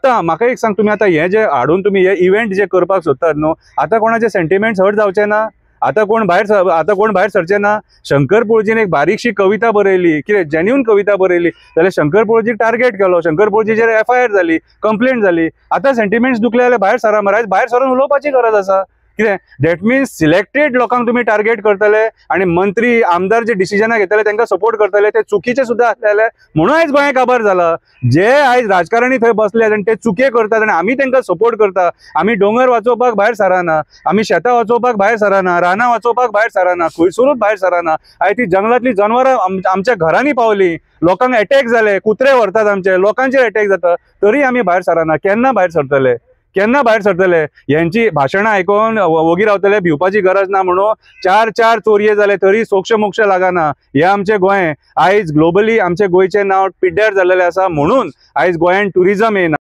आतां म्हाका एक सांग, तुमी आतां हे जे हाडून तुमी हे इव्हेंट जे करपाक सोदतात न्हू, आतां कोणाचे सेंटिमेंट्स हर्ट जावचे ना? आतां कोण भायर सरचे ना? शंकर पळजीन एक बारीकशी कविता बरयली, कितें जेन्युइन कविता बरयली, जाल्यार शंकर पळजीक टार्गेट केलो, शंकर पळजीचेर FIR जाली, कंप्लेंट जाली. आतां सेंटिमेंट्स दुखले जाल्यार भायर सरा मरे, भायर सरून उलोवपाची गरज आसा. कितें दॅट मिन्स सिलेक्टेड लोकांक तुमी टार्गेट करतले आनी मंत्री आमदार जे डिसिजनां घेतले तांकां सपोर्ट करतले, ते चुकीचे सुद्दां आसले जाल्यार म्हणून आयज गोंय काबार जाला. जे आयज राजकारणी थंय बसले आनी ते चुके करतात आनी आमी तांकां सपोर्ट करता. आमी डोंगर वाचोवपाक भायर सराना, आमी शेतां वाचोवपाक भायर सराना, रानां वाचोवपाक भायर सराना, खंयसरूच भायर सराना. आयज ती जंगलांतली जनवरां आमच्या घरांनी पावली, लोकांक अटॅक जाले, कुत्रे व्हरतात आमचे, लोकांचेर अटॅक जाता, तरी आमी भायर सराना. केन्ना भायर सरतले? केन्ना भायर सरतले? यांची भाशणां आयकून वोगी रावतले, भिवपाची गरज ना म्हणून. चार चोरये जाले तरी सोक्ष मोक्ष लागना. हे आमचे गोंय आयज ग्लोबली आमचे गोंयचे नांव पिड्ड्यार जाल्लेलें आसा, म्हणून आयज गोंयान ट्युरिजम येना.